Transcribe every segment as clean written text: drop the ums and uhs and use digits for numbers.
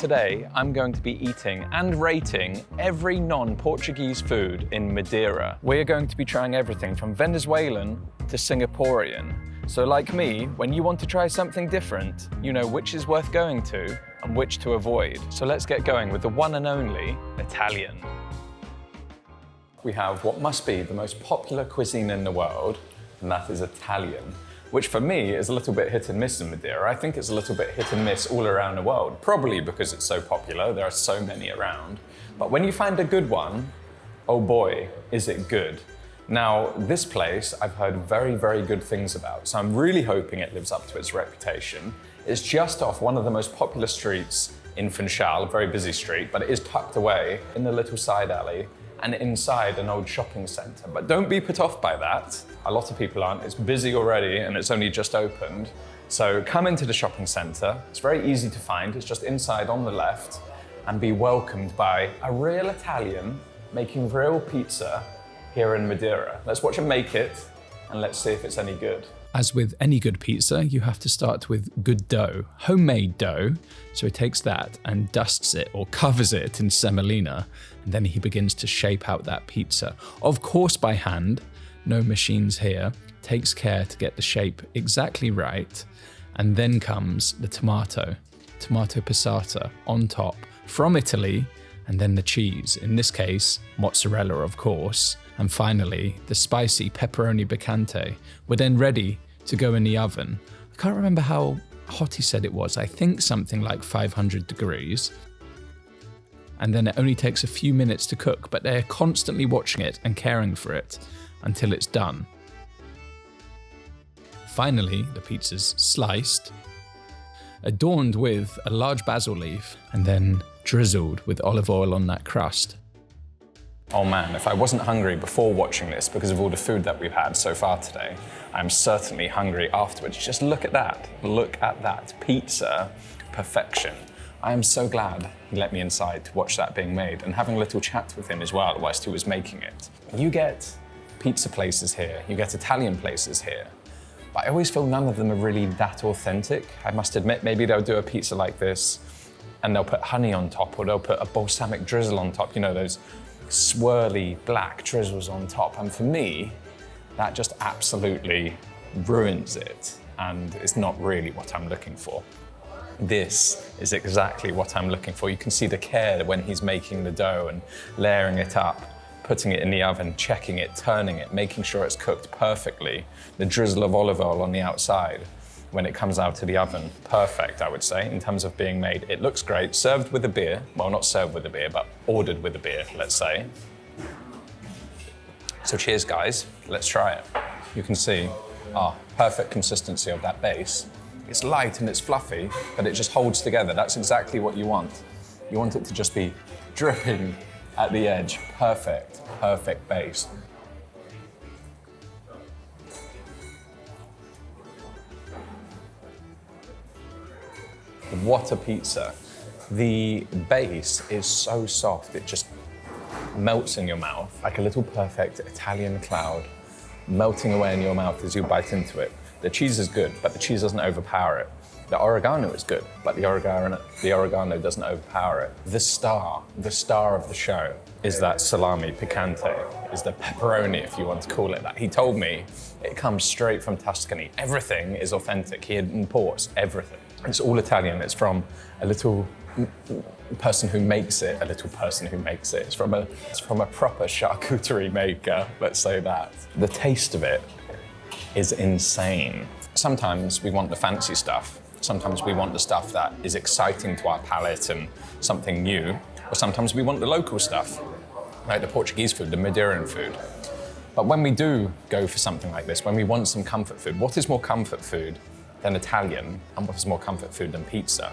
today I'm going to be eating and rating every non-Portuguese food in Madeira. We're going to be trying everything from Venezuelan to Singaporean. So like me, when you want to try something different, you know which is worth going to and which to avoid. So let's get going with the one and only Italian. We have what must be the most popular cuisine in the world, and that is Italian, which for me is a little bit hit and miss in Madeira. I think it's a little bit hit and miss all around the world, probably because it's so popular, there are so many around. But when you find a good one, oh boy, is it good. Now, this place I've heard very, very good things about, so I'm really hoping it lives up to its reputation. It's just off one of the most popular streets in Funchal, a very busy street, but it is tucked away in the little side alley and inside an old shopping centre. But don't be put off by that. A lot of people aren't. It's busy already and it's only just opened. So come into the shopping centre. It's very easy to find. It's just inside on the left, and be welcomed by a real Italian making real pizza here in Madeira. Let's watch him make it and let's see if it's any good. As with any good pizza, you have to start with good dough, homemade dough. So he takes that and dusts it or covers it in semolina, and then he begins to shape out that pizza. Of course by hand, no machines here, takes care to get the shape exactly right. And then comes the tomato passata on top from Italy, and then the cheese, in this case, mozzarella of course. And finally, the spicy pepperoni picante were then ready to go in the oven. I can't remember how hot he said it was. I think something like 500 degrees. And then it only takes a few minutes to cook, but they're constantly watching it and caring for it until it's done. Finally, the pizza's sliced, adorned with a large basil leaf, and then drizzled with olive oil on that crust. Oh man, if I wasn't hungry before watching this because of all the food that we've had so far today, I'm certainly hungry afterwards. Just look at that. Look at that. Pizza perfection. I am so glad he let me inside to watch that being made and having a little chat with him as well whilst he was making it. You get pizza places here, you get Italian places here, but I always feel none of them are really that authentic. I must admit, maybe they'll do a pizza like this and they'll put honey on top, or they'll put a balsamic drizzle on top, you know, those swirly black drizzles on top. And for me, that just absolutely ruins it. And it's not really what I'm looking for. This is exactly what I'm looking for. You can see the care when he's making the dough and layering it up, putting it in the oven, checking it, turning it, making sure it's cooked perfectly. The drizzle of olive oil on the outside when it comes out of the oven. Perfect, I would say, in terms of being made. It looks great, served with a beer. Well, not served with a beer, but ordered with a beer, let's say. So cheers, guys. Let's try it. You can see, perfect consistency of that base. It's light and it's fluffy, but it just holds together. That's exactly what you want. You want it to just be dripping at the edge. Perfect, perfect base. What a pizza. The base is so soft, it just melts in your mouth like a little perfect Italian cloud, melting away in your mouth as you bite into it. The cheese is good, but the cheese doesn't overpower it. The oregano is good, but the oregano doesn't overpower it. The star of the show is that salami picante, is the pepperoni, if you want to call it that. He told me it comes straight from Tuscany. Everything is authentic. He imports everything. It's all Italian. It's from a little person who makes it, It's from a proper charcuterie maker, let's say that. The taste of it is insane. Sometimes we want the fancy stuff. Sometimes we want the stuff that is exciting to our palate and something new. Or sometimes we want the local stuff, like the Portuguese food, the Madeiran food. But when we do go for something like this, when we want some comfort food, what is more comfort food than Italian, and what is more comfort food than pizza?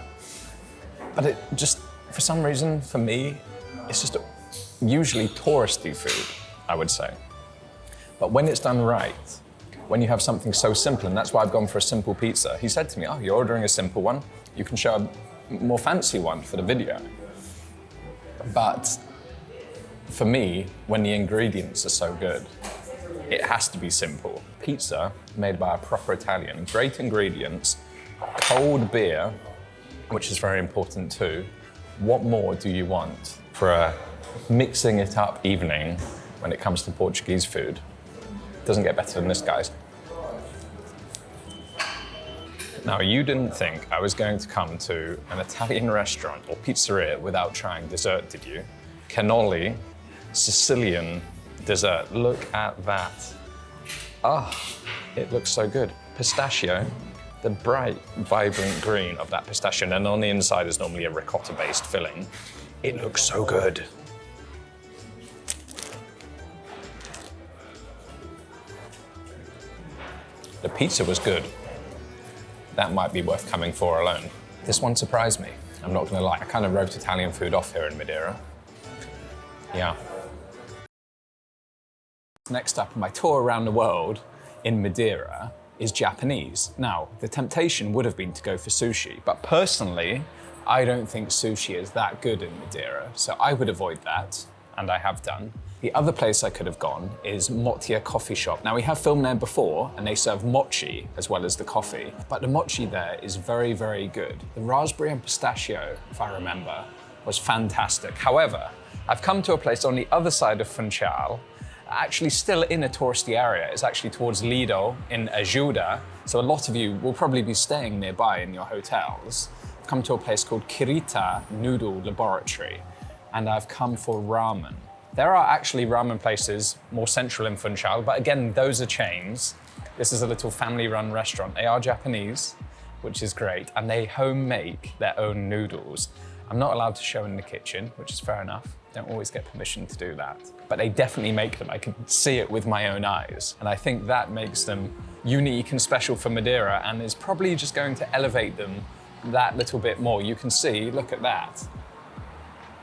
But it just, for some reason, for me, it's just usually touristy food, I would say. But when it's done right, when you have something so simple, and that's why I've gone for a simple pizza. He said to me, you're ordering a simple one, you can show a more fancy one for the video. But for me, when the ingredients are so good, it has to be simple. Pizza made by a proper Italian, great ingredients, cold beer, which is very important too, What more do you want for a mixing it up evening when it comes to Portuguese food? Doesn't get better than this, guys. Now, you didn't think I was going to come to an Italian restaurant or pizzeria without trying dessert, did you? Cannoli, Sicilian dessert. Look at that. Ah, it looks so good. Pistachio, the bright, vibrant green of that pistachio, and on the inside is normally a ricotta-based filling. It looks so good. The pizza was good. That might be worth coming for alone. This one surprised me, I'm not gonna lie. I kind of wrote Italian food off here in Madeira. Yeah. Next up on my tour around the world in Madeira is Japanese. Now, the temptation would have been to go for sushi, but personally, I don't think sushi is that good in Madeira, so I would avoid that, and I have done. The other place I could have gone is Motia Coffee Shop. Now, we have filmed there before, and they serve mochi as well as the coffee, but the mochi there is very, very good. The raspberry and pistachio, if I remember, was fantastic. However, I've come to a place on the other side of Funchal, actually still in a touristy area. It's actually towards Lido in Ajuda, so a lot of you will probably be staying nearby in your hotels. I've come to a place called Kirita Noodle Laboratory, and I've come for ramen. There are actually ramen places more central in Funchal, but again, those are chains. This is a little family-run restaurant. They are Japanese, which is great, and they home make their own noodles. I'm not allowed to show in the kitchen, which is fair enough. Don't always get permission to do that. But they definitely make them. I can see it with my own eyes. And I think that makes them unique and special for Madeira, and is probably just going to elevate them that little bit more. You can see, look at that.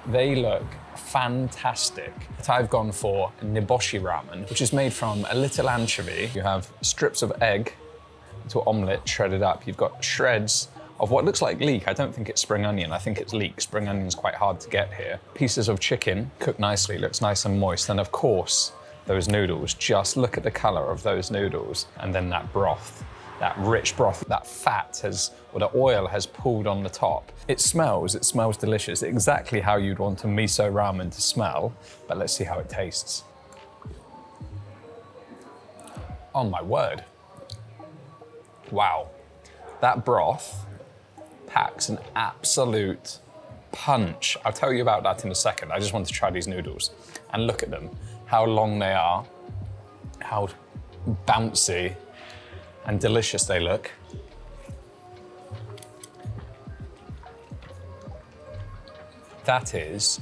They look fantastic. I've gone for niboshi ramen, which is made from a little anchovy. You have strips of egg, little omelette shredded up. You've got shreds of what looks like leek. I don't think it's spring onion. I think it's leek. Spring onion's quite hard to get here. Pieces of chicken, cooked nicely, looks nice and moist. And of course, those noodles. Just look at the color of those noodles. And then that broth, that rich broth, that fat has, or the oil has pooled on the top. It smells delicious. Exactly how you'd want a miso ramen to smell, but let's see how it tastes. Oh my word. Wow. That broth packs an absolute punch. I'll tell you about that in a second. I just want to try these noodles and look at them, how long they are, how bouncy and delicious they look. That is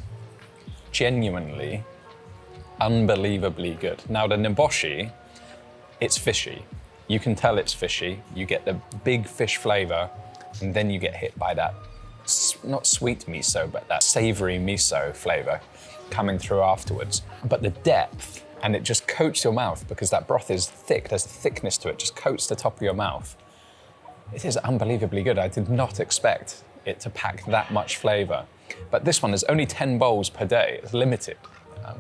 genuinely, unbelievably good. Now the niboshi, it's fishy. You can tell it's fishy. You get the big fish flavor, and then you get hit by that, not sweet miso, but that savory miso flavor coming through afterwards. But the depth, and it just coats your mouth because that broth is thick. There's a thickness to it, just coats the top of your mouth. It is unbelievably good. I did not expect it to pack that much flavor. But this one is only 10 bowls per day. It's limited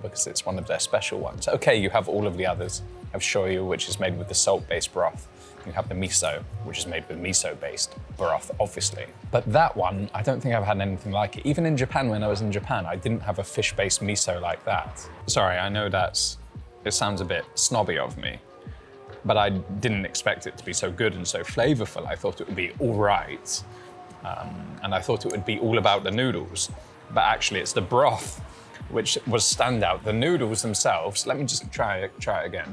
because it's one of their special ones. Okay, you have all of the others. You have shoyu, which is made with the salt-based broth. You have the miso, which is made with miso-based broth, obviously. But that one, I don't think I've had anything like it. Even in Japan, when I was in Japan, I didn't have a fish-based miso like that. Sorry, I know it sounds a bit snobby of me, but I didn't expect it to be so good and so flavorful. I thought it would be all right, and I thought it would be all about the noodles, but actually it's the broth which was standout. The noodles themselves, let me just try it again.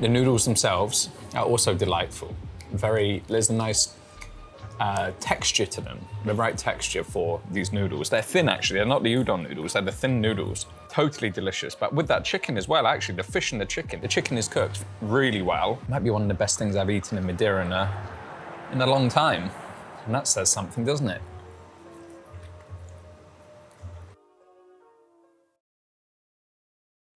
The noodles themselves are also delightful. There's a nice texture to them, the right texture for these noodles. They're thin, actually. They're not the udon noodles, they're the thin noodles. Totally delicious. But with that chicken as well, actually, the fish and the chicken is cooked really well. Might be one of the best things I've eaten in Madeira in a long time. And that says something, doesn't it?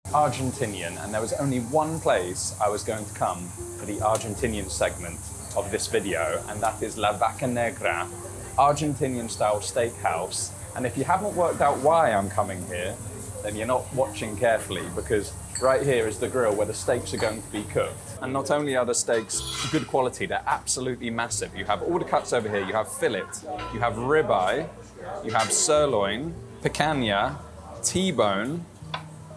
Argentinian, and there was only one place I was going to come for the Argentinian segment of this video, and that is La Vaca Negra, Argentinian style steakhouse. And if you haven't worked out why I'm coming here, then you're not watching carefully, because right here is the grill where the steaks are going to be cooked. And not only are the steaks good quality, they're absolutely massive. You have all the cuts over here. You have fillet, you have ribeye, you have sirloin, picanha, T-bone,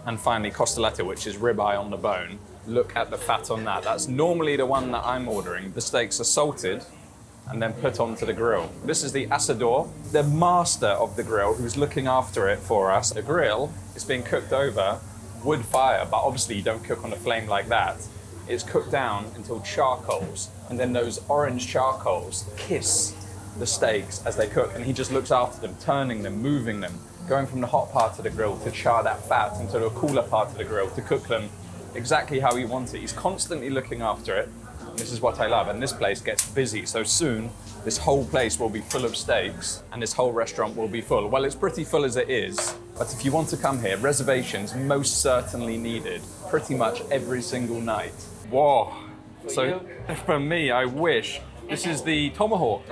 and finally costoletta, which is ribeye on the bone. Look at the fat on that. That's normally the one that I'm ordering. The steaks are salted and then put onto the grill. This is the asador, the master of the grill, who's looking after it for us. The grill is being cooked over wood fire, but obviously you don't cook on a flame like that. It's cooked down until charcoals, and then those orange charcoals kiss the steaks as they cook, and he just looks after them, turning them, moving them, going from the hot part of the grill to char that fat into the cooler part of the grill to cook them exactly how you want it. He's constantly looking after it. This is what I love, and this place gets busy, so soon this whole place will be full of steaks and this whole restaurant will be full. Well, it's pretty full as it is, but if you want to come here, reservations most certainly needed, pretty much every single night. Whoa, so for me, I wish. This is the tomahawk.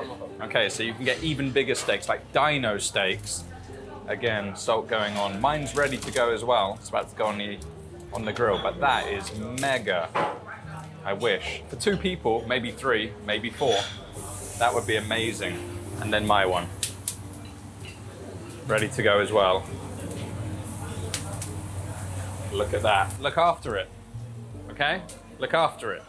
Okay, so you can get even bigger steaks, like dino steaks. Again, salt going on. Mine's ready to go as well. It's about to go on the grill, but that is mega. I wish. For 2 people, maybe 3, maybe 4, that would be amazing. And then my one. Ready to go as well. Look at that. Look after it. Okay? Look after it.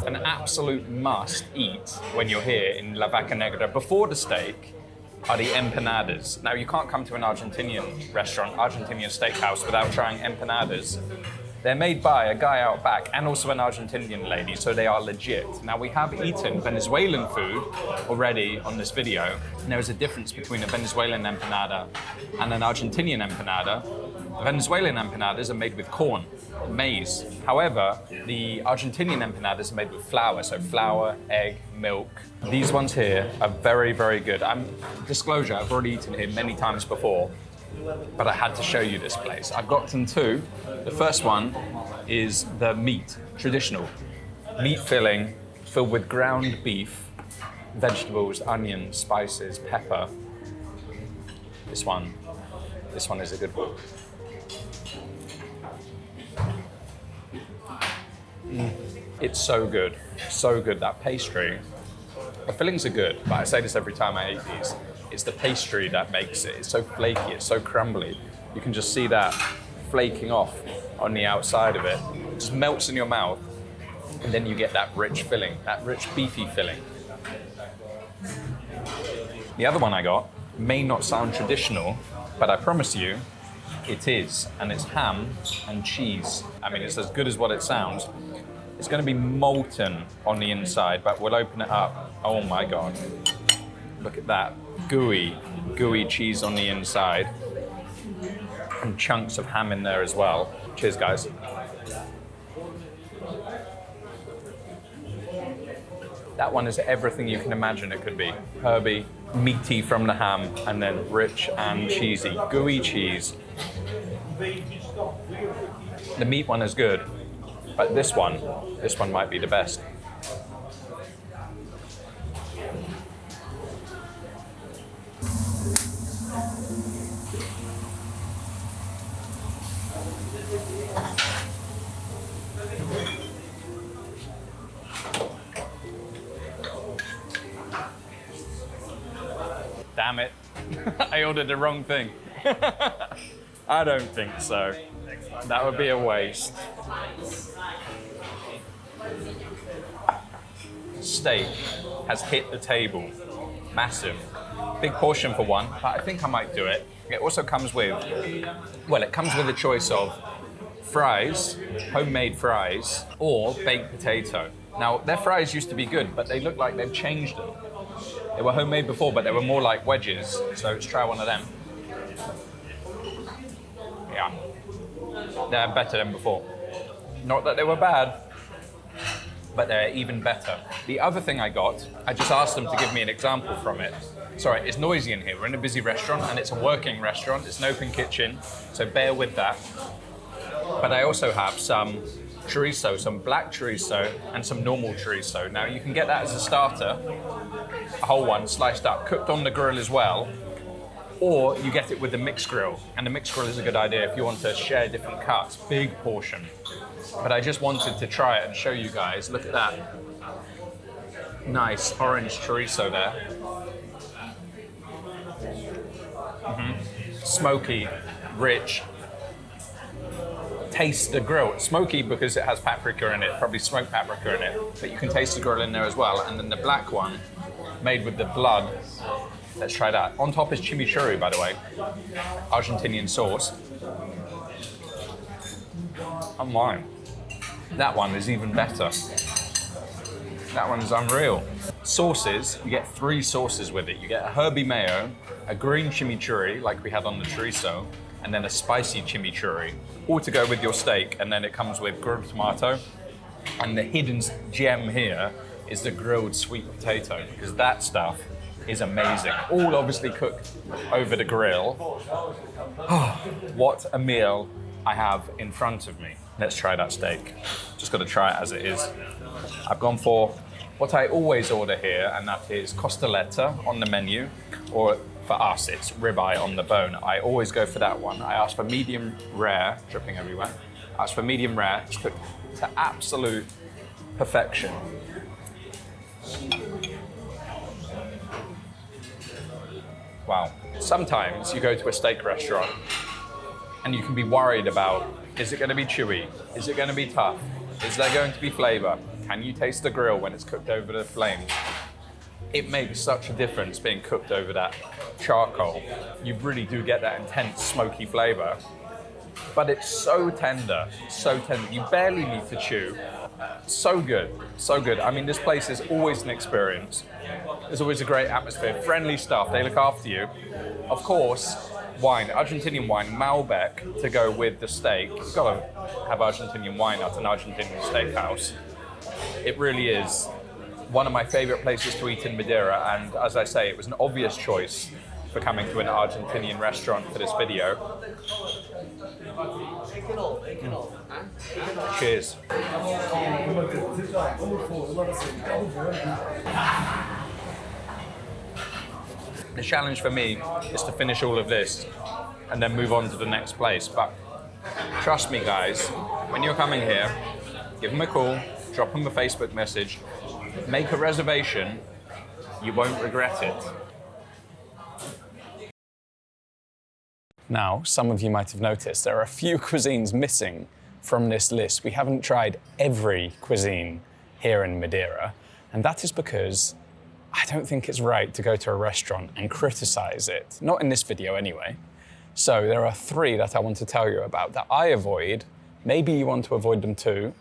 An absolute must eat when you're here in La Vaca Negra before the steak are the empanadas. Now, you can't come to an Argentinian restaurant, Argentinian steakhouse, without trying empanadas. They're made by a guy out back and also an Argentinian lady, so they are legit. Now, we have eaten Venezuelan food already on this video, and there is a difference between a Venezuelan empanada and an Argentinian empanada. Venezuelan empanadas are made with corn, maize. However, the Argentinian empanadas are made with flour, so flour, egg, milk. These ones here are very, very good. Disclosure, I've already eaten here many times before, but I had to show you this place. I've gotten 2. The first one is the meat, traditional. Meat filling filled with ground beef, vegetables, onions, spices, pepper. This one is a good one. It's so good, that pastry. The fillings are good, but I say this every time I eat these. It's the pastry that makes it. It's so flaky, it's so crumbly. You can just see that flaking off on the outside of it. It just melts in your mouth, and then you get that rich filling, that rich beefy filling. The other one I got may not sound traditional, but I promise you, it is, and it's ham and cheese. I mean, it's as good as what it sounds. It's going to be molten on the inside, but we'll open it up. Oh my God. Look at that. Gooey cheese on the inside. And chunks of ham in there as well. Cheers, guys. That one is everything you can imagine it could be. Herby, meaty from the ham, and then rich and cheesy. Gooey cheese. The meat one is good, but this one might be the best. Damn it, I ordered the wrong thing. I don't think so. That would be a waste. Steak has hit the table. Massive. Big portion for one, but I think I might do it. It also comes with, well, it comes with a choice of fries, homemade fries, or baked potato. Now, their fries used to be good, but they look like they've changed them. They were homemade before, but they were more like wedges, so let's try one of them. Yeah, they're better than before. Not that they were bad, but they're even better. The other thing I got, I just asked them to give me an example from it. Sorry, it's noisy in here. We're in a busy restaurant and it's a working restaurant. It's an open kitchen, so bear with that. But I also have some chorizo, some black chorizo and some normal chorizo. Now you can get that as a starter, a whole one sliced up, cooked on the grill as well. Or you get it with the mixed grill. And the mixed grill is a good idea if you want to share different cuts, big portion. But I just wanted to try it and show you guys. Look at that. Nice orange chorizo there. Smoky, rich. Taste the grill. Smoky because it has paprika in it, probably smoked paprika in it. But you can taste the grill in there as well. And then the black one, made with the blood. Let's try that. On top is chimichurri, by the way. Argentinian sauce. And mine. That one is even better. That one is unreal. Sauces, you get 3 sauces with it. You get a herby mayo, a green chimichurri, like we had on the chorizo, and then a spicy chimichurri, all to go with your steak. And then it comes with grilled tomato. And the hidden gem here is the grilled sweet potato, because that stuff is amazing. All obviously cooked over the grill. What a meal I have in front of me. Let's try that steak. Just got to try it as it is. I've gone for what I always order here, and that is costeletta on the menu, or for us, it's ribeye on the bone. I always go for that one. I ask for medium rare, dripping everywhere. I ask for medium rare, it's cooked to absolute perfection. Wow. Sometimes you go to a steak restaurant and you can be worried about, is it going to be chewy? Is it going to be tough? Is there going to be flavor? Can you taste the grill when it's cooked over the flames? It makes such a difference being cooked over that charcoal. You really do get that intense smoky flavor, but it's so tender, so tender. You barely need to chew. So good, so good. I mean, this place is always an experience. There's always a great atmosphere, friendly staff, they look after you. Of course, wine, Argentinian wine, Malbec to go with the steak. You've got to have Argentinian wine at an Argentinian steakhouse. It really is one of my favorite places to eat in Madeira, and as I say, it was an obvious choice for coming to an Argentinian restaurant for this video. Cheers. The challenge for me is to finish all of this and then move on to the next place. But trust me, guys, when you're coming here, give them a call, drop them a Facebook message, make a reservation, you won't regret it. Now, some of you might have noticed there are a few cuisines missing from this list. We haven't tried every cuisine here in Madeira, and that is because I don't think it's right to go to a restaurant and criticize it. Not in this video anyway. So there are 3 that I want to tell you about that I avoid. Maybe you want to avoid them too,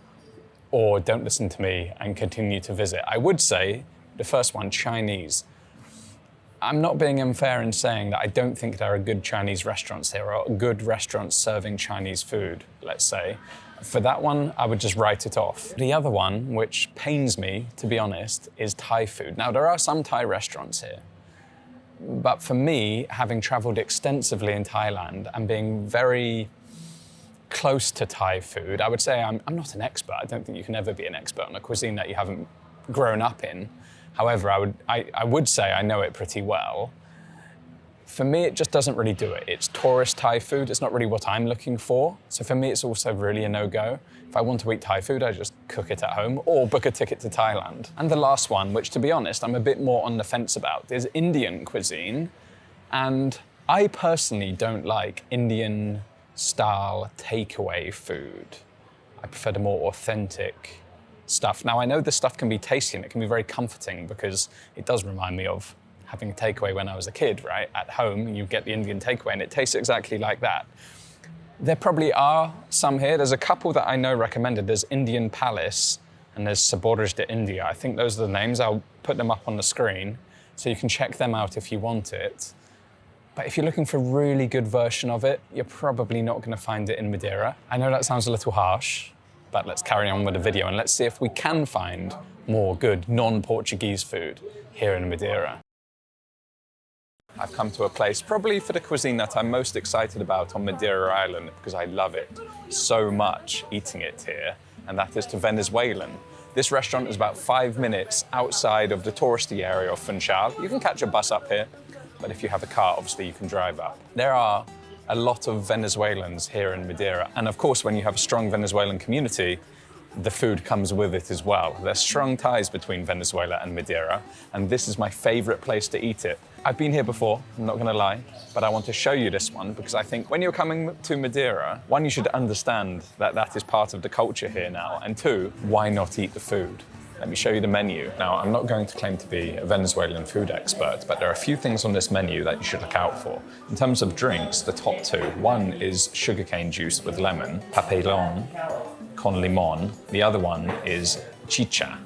or don't listen to me and continue to visit. I would say the first one, Chinese. I'm not being unfair in saying that I don't think there are good Chinese restaurants here, or good restaurants serving Chinese food, let's say. For that one, I would just write it off. The other one, which pains me, to be honest, is Thai food. Now, there are some Thai restaurants here, but for me, having traveled extensively in Thailand and being very close to Thai food, I would say I'm not an expert. I don't think you can ever be an expert on a cuisine that you haven't grown up in. However, I would say I know it pretty well. For me, it just doesn't really do it. It's tourist Thai food. It's not really what I'm looking for. So for me, it's also really a no-go. If I want to eat Thai food, I just cook it at home or book a ticket to Thailand. And the last one, which to be honest, I'm a bit more on the fence about, is Indian cuisine. And I personally don't like Indian style takeaway food. I prefer the more authentic stuff. Now, I know this stuff can be tasty and it can be very comforting because it does remind me of having a takeaway when I was a kid, right? At home, you get the Indian takeaway and it tastes exactly like that. There probably are some here. There's a couple that I know recommended. There's Indian Palace and there's Sabores de India. I think those are the names. I'll put them up on the screen so you can check them out if you want it. But if you're looking for a really good version of it, you're probably not going to find it in Madeira. I know that sounds a little harsh, but let's carry on with the video and let's see if we can find more good non-Portuguese food here in Madeira. I've come to a place probably for the cuisine that I'm most excited about on Madeira Island because I love it so much eating it here, and that is to Venezuelan. This restaurant is about 5 minutes outside of the touristy area of Funchal. You can catch a bus up here, but if you have a car, obviously you can drive up. There are a lot of Venezuelans here in Madeira, and of course, when you have a strong Venezuelan community, the food comes with it as well. There's strong ties between Venezuela and Madeira, and this is my favorite place to eat it. I've been here before, I'm not gonna lie, but I want to show you this one because I think when you're coming to Madeira, one, you should understand that that is part of the culture here now, and two, why not eat the food? Let me show you the menu. Now, I'm not going to claim to be a Venezuelan food expert, but there are a few things on this menu that you should look out for. In terms of drinks, the top two. One is sugarcane juice with lemon, papelón con limón. The other one is chicha,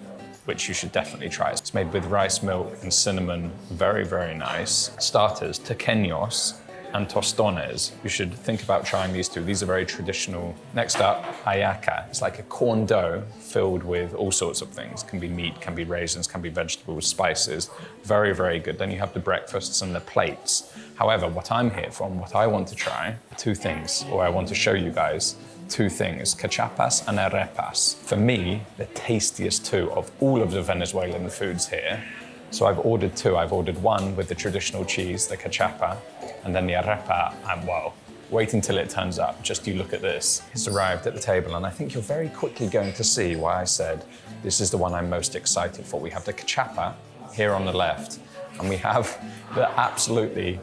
which you should definitely try. It's made with rice milk and cinnamon, very, very nice. Starters, tequeños and tostones. You should think about trying these two. These are very traditional. Next up, hallaca. It's like a corn dough filled with all sorts of things. Can be meat, can be raisins, can be vegetables, spices. Very, very good. Then you have the breakfasts and the plates. However, what I'm here for and what I want to try, two things, or I want to show you guys, two things, cachapas and arepas. For me, the tastiest two of all of the Venezuelan foods here. So I've ordered two. I've ordered one with the traditional cheese, the cachapa, and then the arepa, and well, wait until it turns up. Just you look at this. It's arrived at the table, and I think you're very quickly going to see why I said this is the one I'm most excited for. We have the cachapa here on the left, and we have the absolutely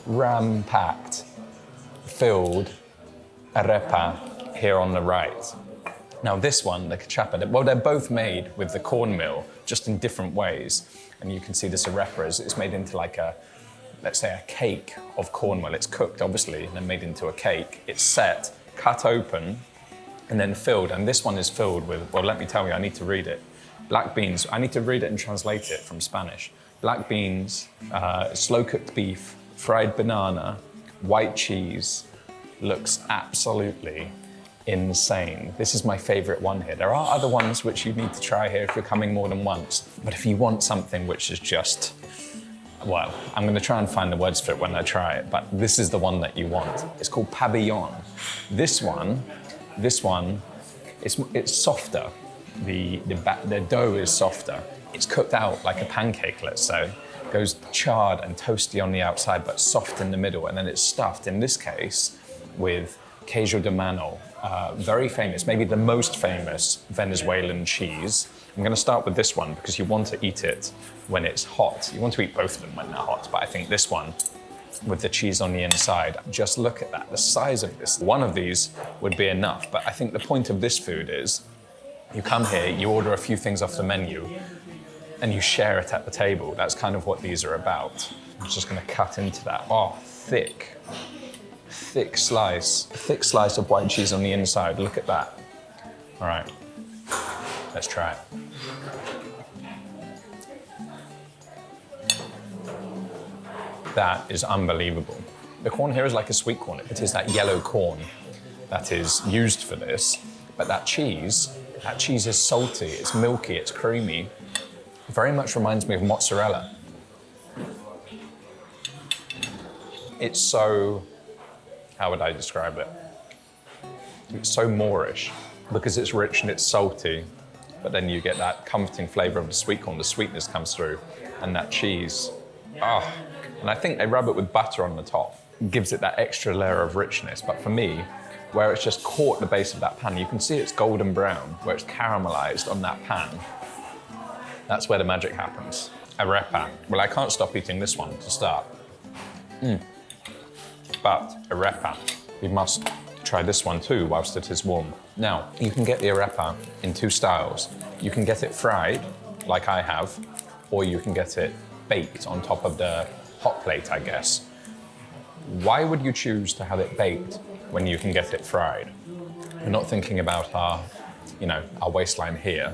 ram-packed, filled arepa here on the right. Now this one, the cachapa, well, they're both made with the cornmeal, just in different ways. And you can see this arepa is made into like a, let's say a cake of cornmeal. It's cooked, obviously, and then made into a cake. It's set, cut open, and then filled. And this one is filled with, well, let me tell you, I need to read it. Black beans, I need to read it and translate it from Spanish. Black beans, slow-cooked beef, fried banana, white cheese. Looks absolutely insane. This is my favorite one here. There are other ones which you need to try here if you're coming more than once. But if you want something which is just, well, I'm gonna try and find the words for it when I try it, but this is the one that you want. It's called pabellón. This one, it's softer. The dough is softer. It's cooked out like a pancake, let's say. Goes charred and toasty on the outside, but soft in the middle, and then it's stuffed, in this case, with queijo de mano, very famous, maybe the most famous Venezuelan cheese. I'm gonna start with this one because you want to eat it when it's hot. You want to eat both of them when they're hot, but I think this one with the cheese on the inside, just look at that, the size of this. One of these would be enough, but I think the point of this food is you come here, you order a few things off the menu, and you share it at the table. That's kind of what these are about. I'm just gonna cut into that. Oh, thick slice of white cheese on the inside. Look at that. All right, let's try it. That is unbelievable. The corn here is like a sweet corn. It is that yellow corn that is used for this, but that cheese is salty, it's milky, it's creamy. Very much reminds me of mozzarella. It's so, how would I describe it? It's so Moorish because it's rich and it's salty, but then you get that comforting flavor of the sweet corn. The sweetness comes through, and that cheese. Ah, and I think they rub it with butter on the top. It gives it that extra layer of richness. But for me, where it's just caught the base of that pan, you can see it's golden brown, where it's caramelized on that pan. That's where the magic happens. Arepa. Well, I can't stop eating this one to start. But arepa, we must try this one too whilst it is warm. Now, you can get the arepa in two styles. You can get it fried, like I have, or you can get it baked on top of the hot plate, I guess. Why would you choose to have it baked when you can get it fried? We're not thinking about our waistline here.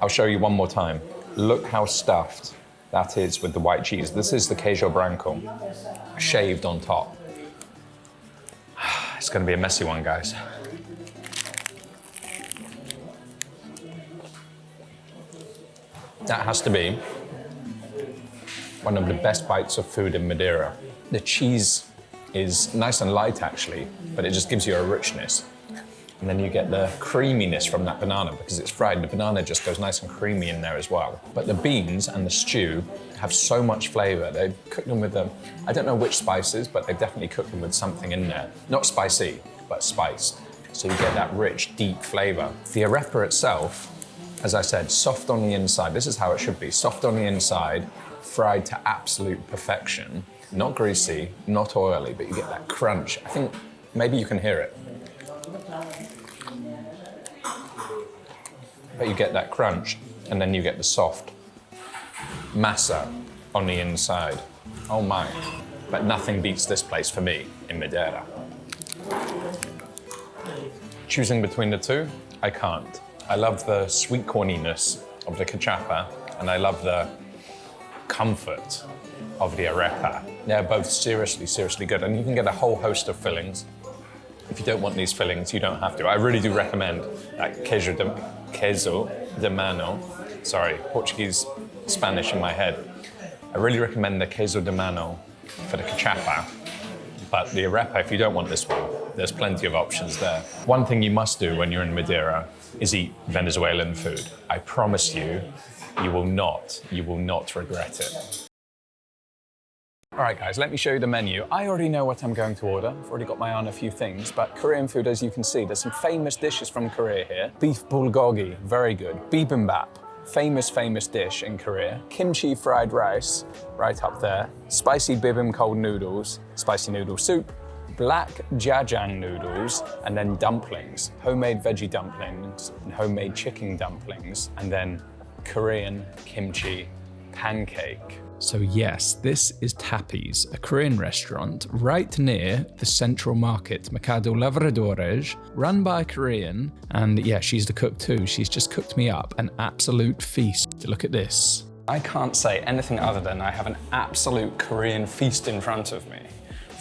I'll show you one more time. Look how stuffed that is with the white cheese. This is the queijo branco, shaved on top. It's gonna be a messy one, guys. That has to be one of the best bites of food in Madeira. The cheese is nice and light actually, but it just gives you a richness. And then you get the creaminess from that banana because it's fried. The banana just goes nice and creamy in there as well. But the beans and the stew have so much flavor. They've cooked them with I don't know which spices, but they've definitely cooked them with something in there. Not spicy, but spiced. So you get that rich, deep flavor. The arepa itself, as I said, soft on the inside. This is how it should be. Soft on the inside, fried to absolute perfection. Not greasy, not oily, but you get that crunch. I think maybe you can hear it. But you get that crunch, and then you get the soft masa on the inside. Oh my. But nothing beats this place for me in Madeira. Choosing between the two, I can't. I love the sweet corniness of the cachapa, and I love the comfort of the arepa. They're both seriously, seriously good, and you can get a whole host of fillings. If you don't want these fillings, you don't have to. I really do recommend that queso de mano. Sorry, Portuguese, Spanish in my head. I really recommend the queso de mano for the cachapa. But the arepa, if you don't want this one, there's plenty of options there. One thing you must do when you're in Madeira is eat Venezuelan food. I promise you, you will not regret it. All right, guys, let me show you the menu. I already know what I'm going to order. I've already got my eye on a few things, but Korean food, as you can see, there's some famous dishes from Korea here. Beef bulgogi, very good. Bibimbap, famous dish in Korea. Kimchi fried rice, right up there. Spicy bibim cold noodles, spicy noodle soup, black jajang noodles, and then dumplings. Homemade veggie dumplings and homemade chicken dumplings, and then Korean kimchi pancake. So yes, this is Tapi's, a Korean restaurant right near the Central Market, Mercado Lavradores, run by a Korean. And yeah, she's the cook too. She's just cooked me up an absolute feast. Look at this. I can't say anything other than I have an absolute Korean feast in front of me.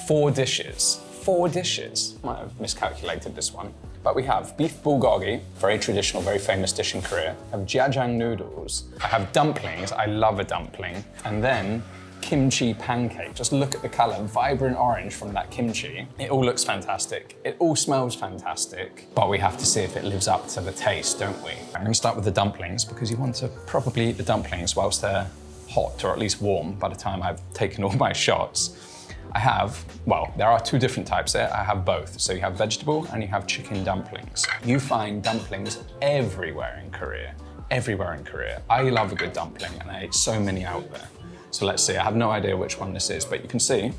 4 dishes. 4 dishes. Might have miscalculated this one. But we have beef bulgogi, very traditional, very famous dish in Korea. I have jajang noodles. I have dumplings. I love a dumpling. And then kimchi pancake. Just look at the color, vibrant orange from that kimchi. It all looks fantastic. It all smells fantastic. But we have to see if it lives up to the taste, don't we? I'm gonna start with the dumplings because you want to probably eat the dumplings whilst they're hot or at least warm by the time I've taken all my shots. I have, well, there are 2 different types there. I have both. So you have vegetable and you have chicken dumplings. You find dumplings everywhere in Korea. Everywhere in Korea. I love a good dumpling and I ate so many out there. So let's see, I have no idea which one this is, but you can see,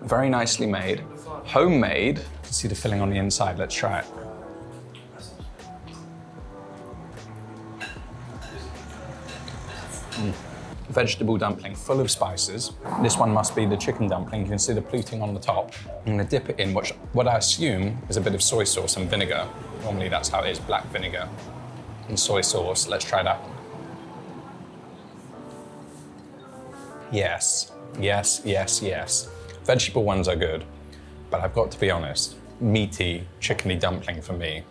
very nicely made, homemade. You can see the filling on the inside. Let's try it. Vegetable dumpling full of spices. This one must be the chicken dumpling. You can see the pleating on the top. I'm gonna dip it in what I assume is a bit of soy sauce and vinegar. Normally that's how it is, black vinegar and soy sauce. Let's try that. Yes, yes, yes, yes. Vegetable ones are good, but I've got to be honest, meaty, chickeny dumpling for me,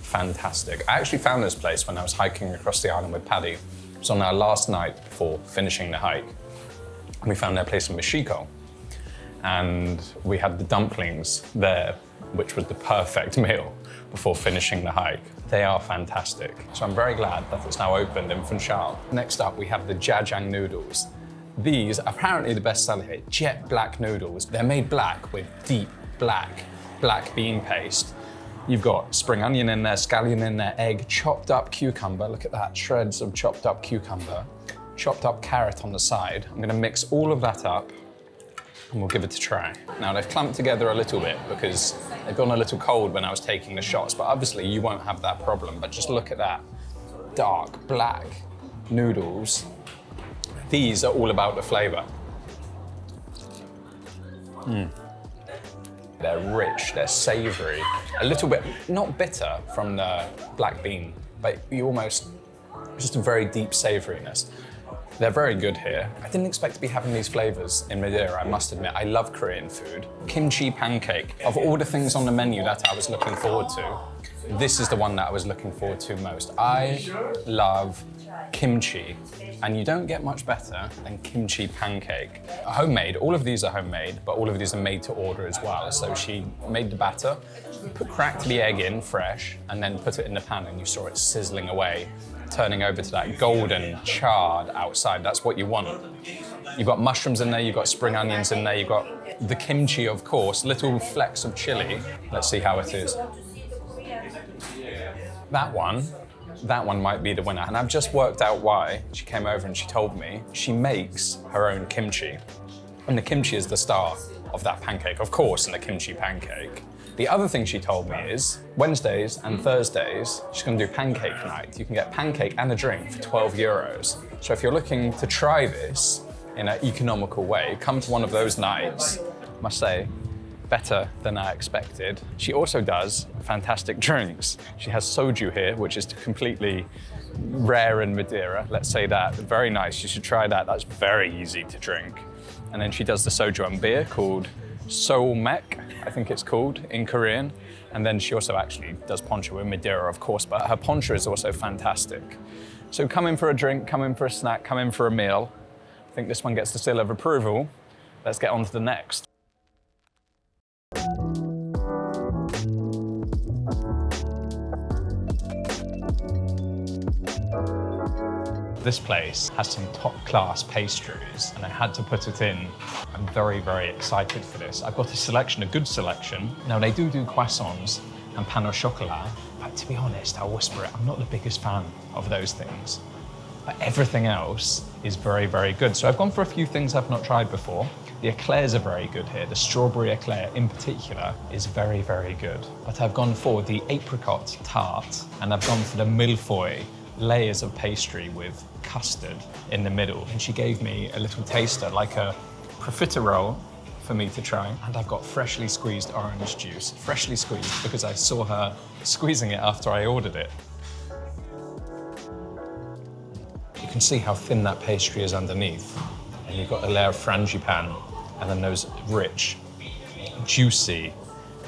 fantastic. I actually found this place when I was hiking across the island with Paddy. It was on our last night before finishing the hike. And we found their place in Mexico. And we had the dumplings there, which was the perfect meal before finishing the hike. They are fantastic. So I'm very glad that it's now opened in Funchal. Next up, we have the jajang noodles. These are apparently the best seller here, jet black noodles. They're made black with deep black bean paste. You've got spring onion in there, scallion in there, egg, chopped up cucumber. Look at that, shreds of chopped up cucumber. Chopped up carrot on the side. I'm gonna mix all of that up and we'll give it a try. Now they've clumped together a little bit because they've gone a little cold when I was taking the shots, but obviously you won't have that problem. But just look at that, dark black noodles. These are all about the flavor. They're rich, they're savory, a little bit, not bitter from the black bean, but you almost, just a very deep savoriness. They're very good here. I didn't expect to be having these flavors in Madeira, I must admit. I love Korean food. Kimchi pancake. Of all the things on the menu that I was looking forward to, this is the one that I was looking forward to most. I love kimchi, and you don't get much better than kimchi pancake. Homemade, all of these are homemade, but all of these are made to order as well. So she made the batter, cracked the egg in fresh, and then put it in the pan, and you saw it sizzling away, turning over to that golden charred outside. That's what you want. You've got mushrooms in there, you've got spring onions in there, you've got the kimchi, of course, little flecks of chili. Let's see how it is. That one might be the winner. And I've just worked out why. She came over and she told me she makes her own kimchi. And the kimchi is the star of that pancake, of course, in the kimchi pancake. The other thing she told me is Wednesdays and Thursdays, she's gonna do pancake night. You can get pancake and a drink for 12 euros. So if you're looking to try this in an economical way, come to one of those nights. I must say, better than I expected. She also does fantastic drinks. She has soju here, which is completely rare in Madeira. Let's say that. Very nice. You should try that. That's very easy to drink. And then she does the soju and beer called Solmek, I think it's called in Korean. And then she also actually does poncho in Madeira, of course, but her poncho is also fantastic. So come in for a drink, come in for a snack, come in for a meal. I think this one gets the seal of approval. Let's get on to the next. This place has some top-class pastries, and I had to put it in. I'm very, very excited for this. I've got a selection, a good selection. Now, they do croissants and pain au chocolat, but to be honest, I'll whisper it, I'm not the biggest fan of those things. But everything else is very, very good. So I've gone for a few things I've not tried before. The eclairs are very good here. The strawberry eclair in particular is very, very good. But I've gone for the apricot tart, and I've gone for the millefeuille, layers of pastry with custard in the middle. And she gave me a little taster, like a profiterole for me to try. And I've got freshly squeezed orange juice, freshly squeezed because I saw her squeezing it after I ordered it. You can see how thin that pastry is underneath. And you've got a layer of frangipane and then those rich, juicy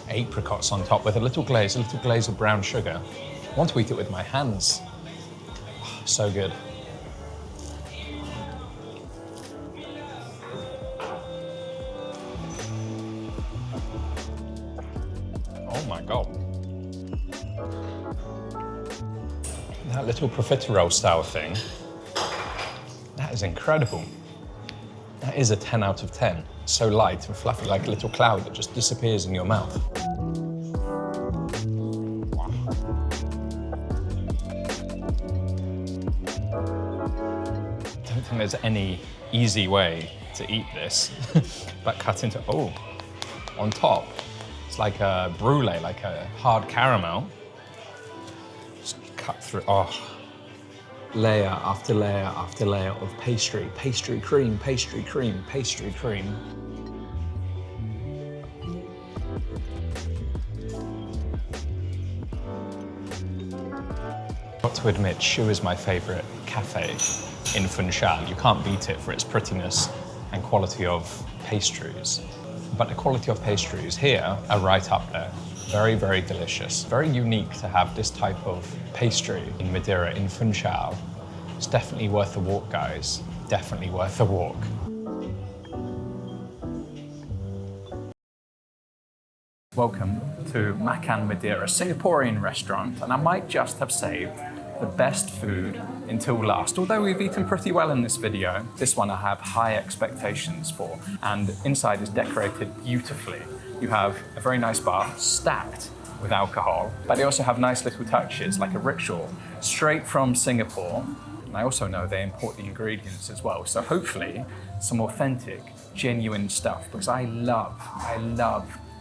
apricots on top with a little glaze of brown sugar. I want to eat it with my hands. Oh, so good. Oh my God. That little profiterole style thing, that is incredible. That is a 10 out of 10. So light and fluffy, like a little cloud that just disappears in your mouth. Wow. I don't think there's any easy way to eat this, but cut into, on top. It's like a brulee, like a hard caramel. Just cut through, layer after layer after layer of pastry, pastry cream, pastry cream, pastry cream. Got to admit, Choux is my favorite cafe in Funchal. You can't beat it for its prettiness and quality of pastries. But the quality of pastries here are right up there. Very, very delicious. Very unique to have this type of pastry in Madeira, in Funchal. It's definitely worth a walk, guys. Definitely worth a walk. Welcome to Makan Madeira, Singaporean restaurant, and I might just have saved the best food until last. Although we've eaten pretty well in this video, this one I have high expectations for, and inside is decorated beautifully. You have a very nice bar stacked with alcohol, but they also have nice little touches like a ritual straight from Singapore. And I also know they import the ingredients as well, so hopefully some authentic, genuine stuff, because I love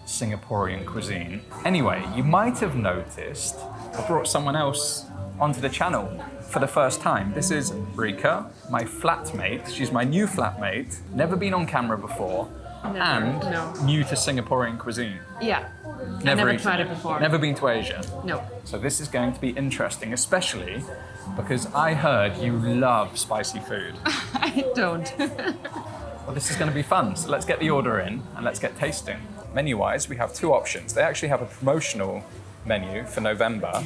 Singaporean cuisine. Anyway, you might have noticed I brought someone else onto the channel for the first time. This is Rika, my flatmate. She's my new flatmate, never been on camera before, new to Singaporean cuisine. Yeah, I never tried it before. Never been to Asia? No. So this is going to be interesting, especially because I heard you love spicy food. I don't. Well, this is going to be fun, so let's get the order in and let's get tasting. Menu-wise, we have two options. They actually have a promotional menu for November,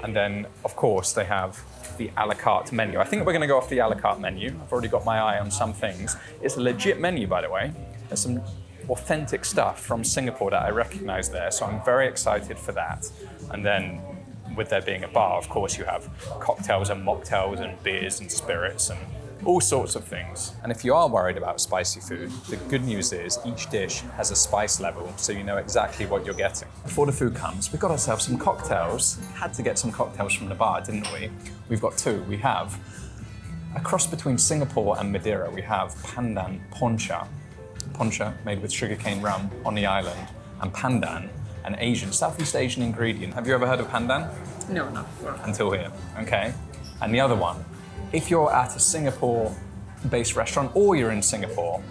And then, of course, they have the a la carte menu. I think we're going to go off the a la carte menu. I've already got my eye on some things. It's a legit menu, by the way. There's some authentic stuff from Singapore that I recognize there, so I'm very excited for that. And then, with there being a bar, of course, you have cocktails and mocktails and beers and spirits and all sorts of things. And if you are worried about spicy food, the good news is each dish has a spice level, so you know exactly what you're getting. Before the food comes, we got ourselves some cocktails. Had to get some cocktails from the bar, didn't we? We've got two. We have a cross between Singapore and Madeira. We have pandan poncha. Poncha made with sugarcane rum on the island, and pandan, an Asian, Southeast Asian ingredient. Have you ever heard of pandan? No, not before. Until here, okay. And the other one, if you're at a Singapore-based restaurant or you're in Singapore,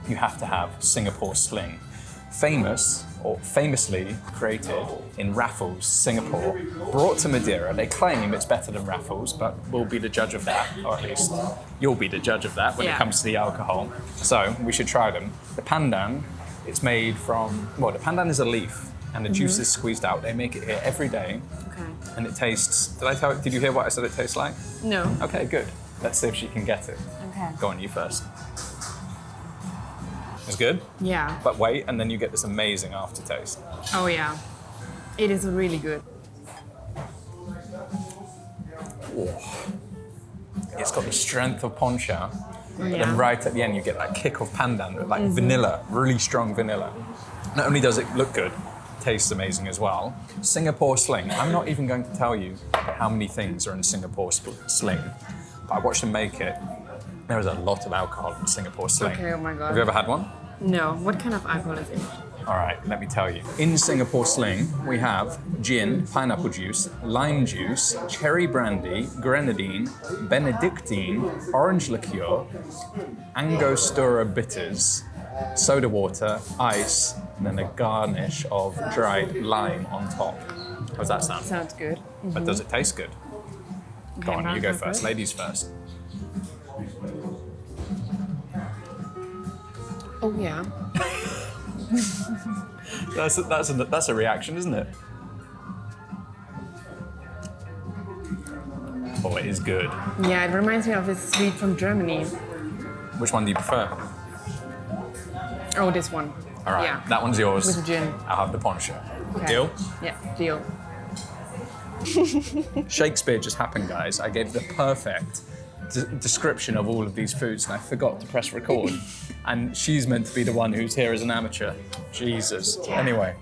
you have to have Singapore sling. Famously created in Raffles, Singapore, brought to Madeira. They claim it's better than Raffles, but we'll be the judge of that, or at least you'll be the judge of that when it comes to the alcohol. So we should try them. The pandan, it's made from, well, the pandan is a leaf and the juice is squeezed out. They make it here every day. Okay. And it tastes, did you hear what I said it tastes like? No. Okay, good. Let's see if she can get it. Okay. Go on, you first. It's good? Yeah. But wait, and then you get this amazing aftertaste. Oh yeah. It is really good. Oh. It's got the strength of poncha, but Yeah. then right at the end you get that kick of pandan, like vanilla, really strong vanilla. Not only does it look good, it tastes amazing as well. Singapore sling. I'm not even going to tell you how many things are in Singapore sling, but I watched them make it. There is a lot of alcohol in Singapore sling. Okay, oh my God. Have you ever had one? No. What kind of alcohol is it? All right, let me tell you. In Singapore sling, we have gin, pineapple juice, lime juice, cherry brandy, grenadine, Benedictine, orange liqueur, Angostura bitters, soda water, ice, and then a garnish of dried lime on top. How does that sound? Sounds good. But does it taste good? Go Okay, on, you go go first. first. Ladies first. Oh yeah. That's a reaction, isn't it? Oh, it is good. Yeah, it reminds me of this sweet from Germany. Which one do you prefer? Oh, this one. All right, Yeah. that one's yours. With gin. I'll have the poncha. Okay. Deal? Yeah, deal. Shakespeare just happened, guys. I gave the perfect description of all of these foods and I forgot to press record. And she's meant to be the one who's here as an amateur. Jesus. Yeah. Anyway.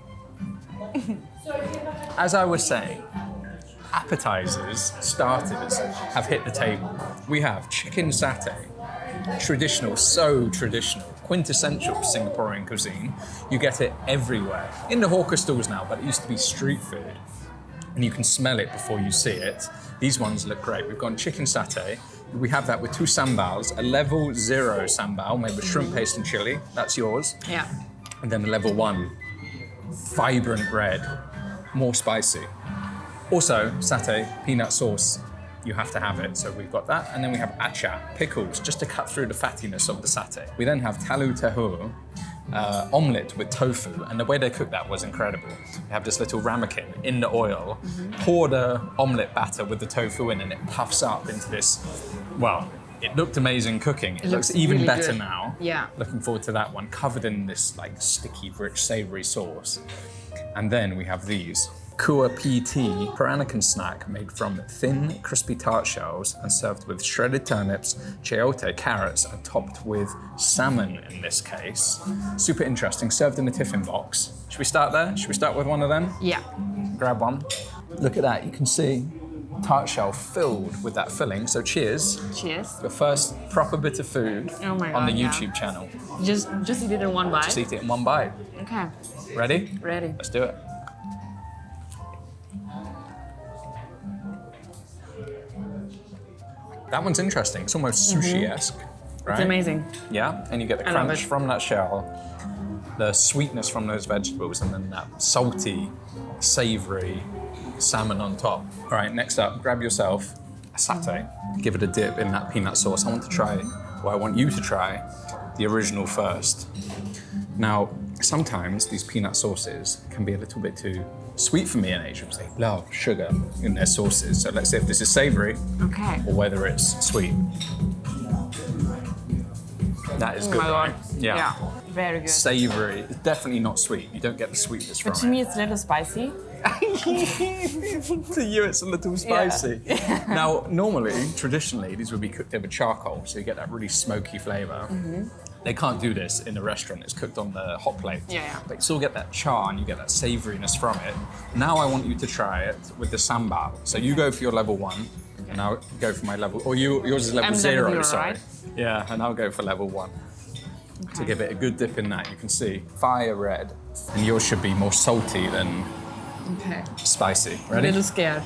As I was saying, appetizers, starters have hit the table. We have chicken satay. Traditional, so traditional, quintessential Singaporean cuisine. You get it everywhere. In the hawker stalls now, but it used to be street food. And you can smell it before you see it. These ones look great. We've got chicken satay. We have that with two sambals, a level 0 sambal made with shrimp paste and chili. That's yours. Yeah. And then a level 1, vibrant red, more spicy. Also, satay, peanut sauce, you have to have it. So we've got that. And then we have achar, pickles, just to cut through the fattiness of the satay. We then have talu tehu, omelette with tofu. And the way they cook that was incredible. They have this little ramekin in the oil, pour the omelette batter with the tofu in, and it puffs up into this, well, it looked amazing cooking. It looks even really better good. now. Yeah. Looking forward to that one, covered in this like sticky, rich, savory sauce. And then we have these. Kua PT Peranakan snack made from thin, crispy tart shells and served with shredded turnips, chayote, carrots, and topped with salmon in this case. Super interesting, served in a tiffin box. Should we start there? Should we start with one of them? Yeah. Grab one. Look at that, you can see tart shell filled with that filling. So cheers. Cheers. The first proper bit of food Oh my on the God, yeah. YouTube channel. Just eat it in one bite. Just eat it in one bite. Okay. Ready? Ready. Let's do it. That one's interesting. It's almost sushi-esque, right? It's amazing. Yeah, and you get the I love crunch it. from that shell, the sweetness from those vegetables, and then that salty, savory salmon on top. All right, next up, grab yourself a satay. Give it a dip in that peanut sauce. I want you to try the original first. Now, sometimes these peanut sauces can be a little bit too sweet for me in Asia because they love sugar in their sauces. So let's see if this is savory Okay. or whether it's sweet. That is Oh good, my right? God. Yeah. Very good. Savory. It's definitely not sweet. You don't get the sweetness from But to it. me, it's a little spicy. To you, it's a little spicy. Now, normally, traditionally, these would be cooked over charcoal, so you get that really smoky flavor. They can't do this in a restaurant. It's cooked on the hot plate. Yeah. But you still get that char and you get that savoriness from it. Now I want you to try it with the sambal. So you go for your level 1, and I'll go for my level. Or yours is level I'm 0. level 0, sorry. right? Yeah, and I'll go for level 1. To give it a good dip in that, you can see fire red, and yours should be more salty than Okay. spicy. A Ready? little scared.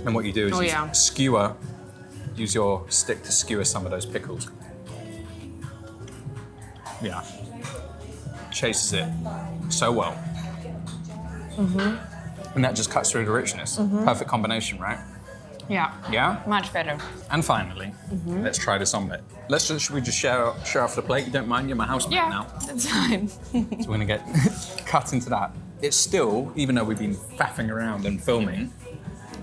And what you do is Oh, you yeah. skewer, use your stick to skewer some of those pickles. Yeah. Chases it so well. And that just cuts through the richness. Perfect combination, right? Yeah. Yeah? Much better. And finally, let's try this omelette. Should we just share off the plate? You don't mind? You're my housemate Yeah. now. That's fine. So we're gonna get cut into that. It's still, even though we've been faffing around and filming,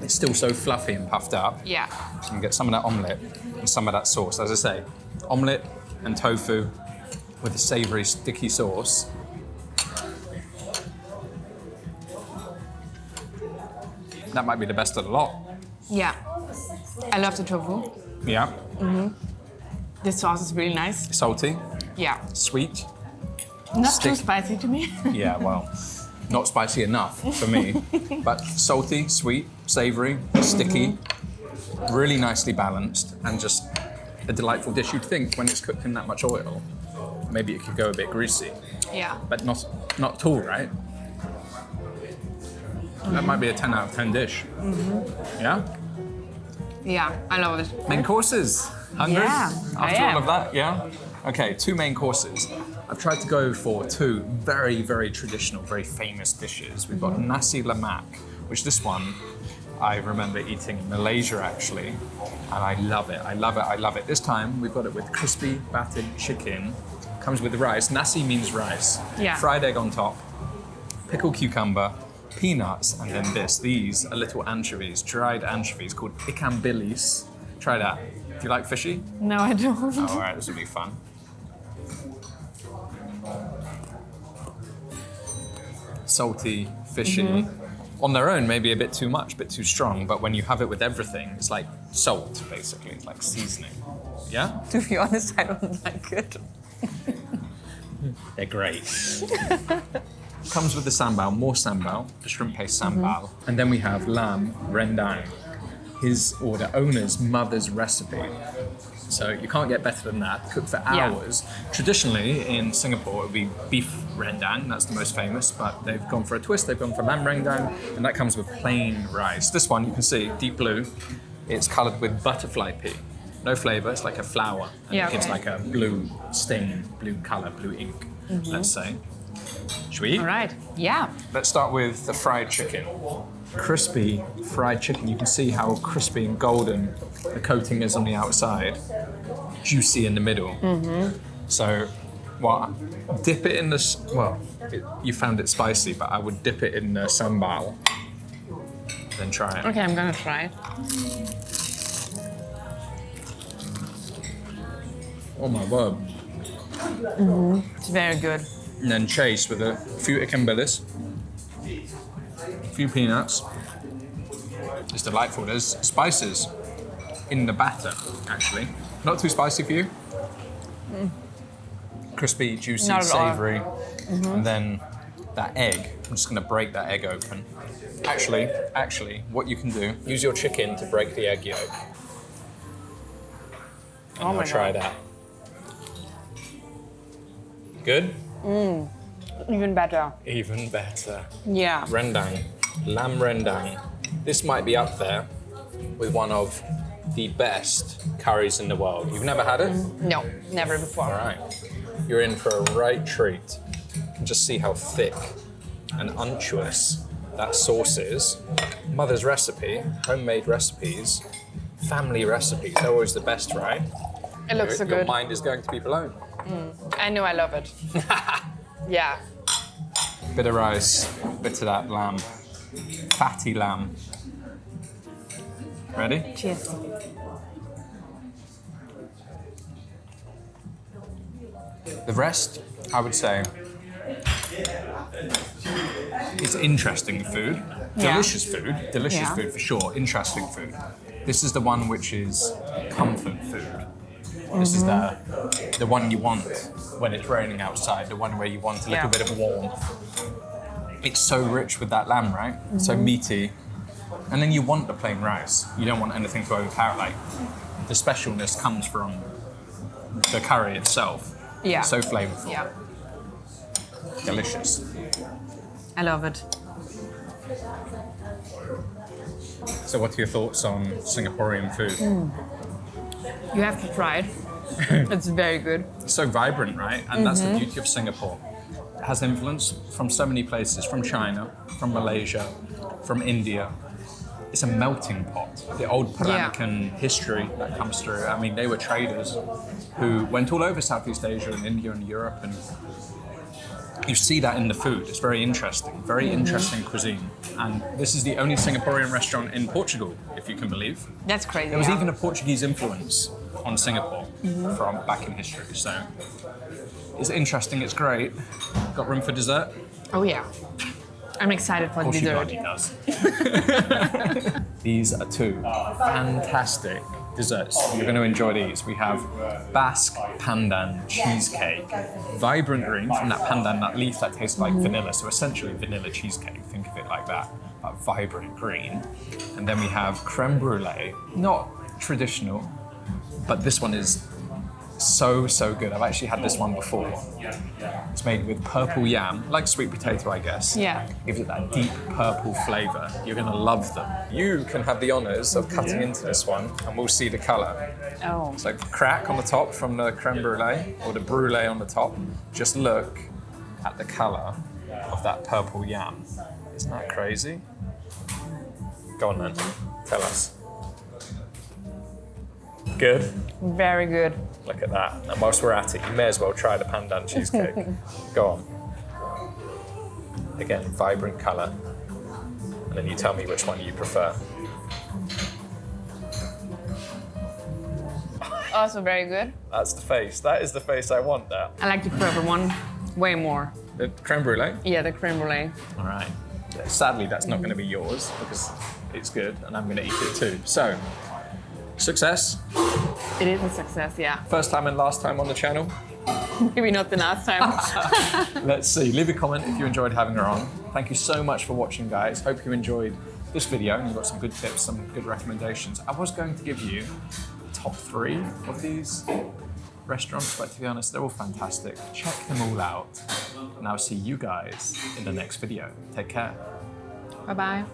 it's still so fluffy and puffed up. Yeah. So you can get some of that omelette and some of that sauce. As I say, omelette and tofu with a savory, sticky sauce. That might be the best of the lot. Yeah. I love the tofu. Yeah. The sauce is really nice. Salty, Yeah. sweet. Not Stick. too spicy to me. Yeah, well, not spicy enough for me, but salty, sweet, savory, sticky, really nicely balanced, and just a delightful dish. You'd think when it's cooked in that much oil, maybe it could go a bit greasy, Yeah. but not at all, right? That might be a 10 out of 10 dish. Yeah? Yeah, I love it. Main courses. Hungry? Yeah, I After all am. of that, yeah? Okay, 2 main courses. I've tried to go for 2 very, very traditional, very famous dishes. We've got nasi lemak, which this one I remember eating in Malaysia actually, and I love it. I love it. I love it. This time we've got it with crispy battered chicken. Comes with rice. Nasi means rice. Yeah. Fried egg on top, pickled cucumber, peanuts, and then this. These are little anchovies, dried anchovies called ikan bilis. Try that. Do you like fishy? No, I don't. Oh, all right, this will be fun. Salty, fishy. On their own, maybe a bit too much, a bit too strong, but when you have it with everything, it's like salt, basically. It's like seasoning. Yeah? To be honest, I don't like it. They're great. Comes with the sambal, more sambal, the shrimp paste sambal. And then we have lamb rendang, his owner's mother's recipe. So you can't get better than that, cooked for Yeah. hours. Traditionally in Singapore, it would be beef rendang, that's the most famous, but they've gone for a twist, they've gone for lamb rendang, and that comes with plain rice. This one, you can see, deep blue, it's colored with butterfly pea. No flavor, it's like a flower, and Yeah, it gives okay. like a blue stain, blue color, blue ink, let's say. Should we eat? All right. Yeah. Let's start with the fried chicken. Crispy fried chicken. You can see how crispy and golden the coating is on the outside. Juicy in the middle. So, dip it in this. You found it spicy, but I would dip it in the sambal. Then try it. Okay, I'm gonna try it. Oh my word. It's very good. And then chase with a few ikan bilis, a few peanuts. It's delightful. There's spices in the batter, actually. Not too spicy for you. Crispy, juicy, Not at all. savory. And then that egg. I'm just gonna break that egg open. Actually, what you can do, use your chicken to break the egg yolk. And Oh my I'll try God. that. Good? Even better. Even better. Yeah. Rendang, lamb rendang. This might be up there with one of the best curries in the world. You've never had it? No, never before. All right. You're in for a right treat. You can just see how thick and unctuous that sauce is. Mother's recipe, homemade recipes, family recipes, they're always the best, right? It looks so Your good. mind is going to be blown. I know I love it. Yeah. Bit of rice, bit of that lamb. Fatty lamb. Ready? Cheers. The rest, I would say, it's interesting food. Yeah. Delicious food. Delicious Yeah. food for sure. Interesting food. This is the one which is comfort food. This is the one you want when it's raining outside, the one where you want a little Yeah. bit of warmth. It's so rich with that lamb, right? So meaty. And then you want the plain rice. You don't want anything to overpower. Like, the specialness comes from the curry itself. Yeah. So flavorful. Yeah. Delicious. I love it. So what are your thoughts on Singaporean food? You have to try it. It's very good. It's so vibrant, right? And that's the beauty of Singapore. It has influence from so many places, from China, from Malaysia, from India. It's a melting pot. The old Peranakan history that comes through. I mean, they were traders who went all over Southeast Asia and India and Europe, and you see that in the food. It's very interesting, very interesting cuisine. And this is the only Singaporean restaurant in Portugal, if you can believe. That's crazy. There was even a Portuguese influence on Singapore from back in history. So it's interesting, it's great. Got room for dessert? Oh yeah. I'm excited for Of course dessert. you does. These are two fantastic desserts. You're going to enjoy these. We have Basque pandan cheesecake. Vibrant green from that pandan, that leaf that tastes like vanilla. So essentially vanilla cheesecake. Think of it like that, but vibrant green. And then we have creme brulee. Not traditional, but this one is so good. I've actually had this one before. It's made with purple yam, like sweet potato, I guess. Yeah. Gives it that deep purple flavour. You're gonna love them. You can have the honours of cutting into this one, and we'll see the colour. Oh. So crack on the top from the creme brulee, or the brulee on the top. Just look at the colour of that purple yam. Isn't that crazy? Go on then, tell us. Good? Very good. Look at that. And whilst we're at it, you may as well try the pandan cheesecake. Go on. Again, vibrant colour. And then you tell me which one you prefer. Also very good. That's the face. That is the face I want, that. I like the purple one way more. The creme brulee? Yeah, the creme brulee. All right. Sadly, that's not going to be yours because it's good and I'm going to eat it too. So, success. It is a success, yeah. First time and last time on the channel. Maybe not the last time. Let's see. Leave a comment if you enjoyed having her on. Thank you so much for watching, guys. Hope you enjoyed this video and you got some good tips, some good recommendations. I was going to give you the top 3 of these restaurants, but to be honest, they're all fantastic. Check them all out. And I'll see you guys in the next video. Take care. Bye-bye.